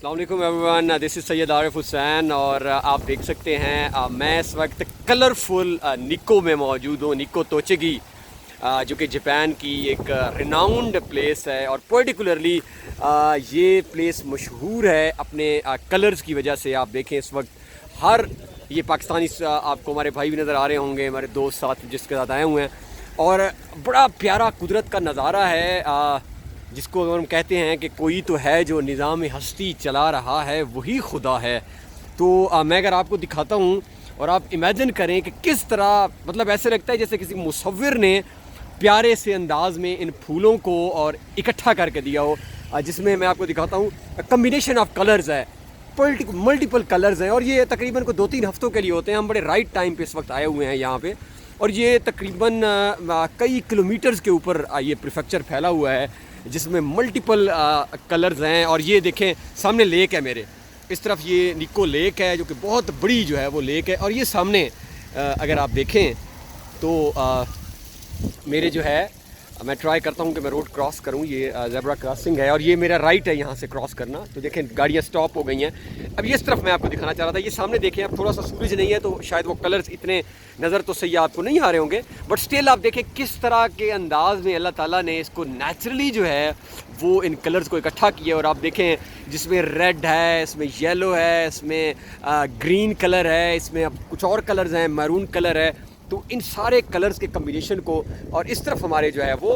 अस्सलाम वालेकुम everyone, this is Syed Arif Hussain और आप देख सकते हैं मैं इस वक्त कलरफुल निको में मौजूद हूँ। निको तोचगी जो कि जापान की एक रिनाउंड प्लेस है और पर्टिकुलरली ये प्लेस मशहूर है अपने कलर्स की वजह से। आप देखें इस वक्त हर ये पाकिस्तानी आपको हमारे भाई भी नज़र आ रहे होंगे, हमारे दोस्त साथ जिसके साथ आए हुए हैं और बड़ा प्यारा कुदरत का नज़ारा है जिसको हम कहते हैं कि कोई तो है जो निज़ाम हस्ती चला रहा है, वही खुदा है। तो मैं अगर आपको दिखाता हूँ और आप इमेजिन करें कि किस तरह, मतलब ऐसे लगता है जैसे किसी मुसव्विर ने प्यारे से अंदाज में इन फूलों को और इकट्ठा करके दिया हो, जिसमें मैं आपको दिखाता हूँ कम्बिनेशन ऑफ कलर्स है, मल्टीपल कलर्स हैं और ये तकरीबन को 2-3 हफ्तों के लिए होते हैं। हम बड़े राइट टाइम पे इस वक्त आए हुए हैं यहाँ पे और ये तकरीबन कई किलोमीटर्स के ऊपर ये प्रीफेक्चर फैला हुआ है जिसमें मल्टीपल कलर्स हैं। और ये देखें सामने लेक है मेरे इस तरफ, ये निको लेक है जो कि बहुत बड़ी जो है वो लेक है। और ये सामने अगर आप देखें तो मेरे जो है मैं ट्राई करता हूँ कि मैं रोड क्रॉस करूँ, ये ज़ेब्रा क्रॉसिंग है और ये मेरा राइट है यहाँ से क्रॉस करना। तो देखें गाड़ियाँ स्टॉप हो गई हैं। अब ये इस तरफ मैं आपको दिखाना चाह रहा था, ये सामने देखें, अब थोड़ा सा सूरज नहीं है तो शायद वो कलर्स इतने नज़र तो सही आपको नहीं आ रहे होंगे, बट स्टिल आप देखें किस तरह के अंदाज में अल्लाह ताला ने इसको नेचुरली जो है वो इन कलर्स को इकट्ठा किया। और आप देखें जिसमें रेड है, इसमें येलो है, इसमें ग्रीन कलर है, इसमें अब कुछ और कलर्स हैं, मैरून कलर है। तो इन सारे कलर्स के कम्बिनेशन को, और इस तरफ हमारे जो है वो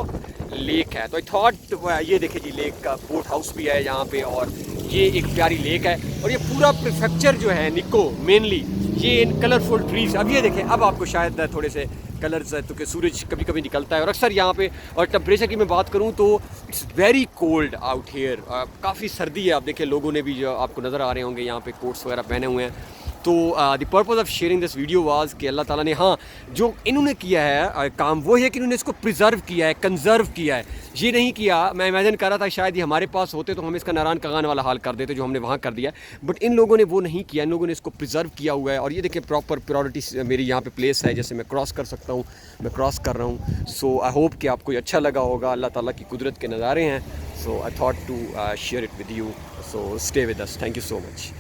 लेक है। तो आई थॉट ये देखे जी लेक का बोट हाउस भी है यहाँ पे और ये एक प्यारी लेक है और ये पूरा प्रीफेक्चर जो है निको मेनली ये इन कलरफुल ट्रीज। अब ये देखें, अब आपको शायद थोड़े से कलर्स है तो कि सूरज कभी कभी निकलता है और अक्सर यहाँ पे। और टेम्परेचर की मैं बात करूँ तो it's very cold out here, काफ़ी सर्दी है। आप देखें लोगों ने भी जो आपको नज़र आ रहे होंगे यहाँ पे कोट्स वगैरह पहने हुए हैं। तो the purpose of sharing this video was कि अल्लाह ताला ने जो इन्होंने किया है काम वो है कि इन्होंने इसको प्रिजर्व किया है, कंजर्व किया है। ये नहीं किया, मैं इमेजिन कर रहा था शायद ये हमारे पास होते तो हम इसका नारान कगान वाला हाल कर देते जो हमने वहाँ कर दिया, बट इन लोगों ने वो नहीं किया, इन लोगों ने इसको प्रिजर्व किया हुआ है। और ये देखें प्रॉपर प्रायोरिटी मेरी यहाँ पे प्लेस है, जैसे मैं क्रॉस कर सकता हूँ, मैं क्रॉस कर रहा हूँ। सो आई होप कि आपको ये अच्छा लगा होगा, अल्लाह ताला की कुदरत के नज़ारे हैं। So I thought to share it with you, so stay with us, thank you so much.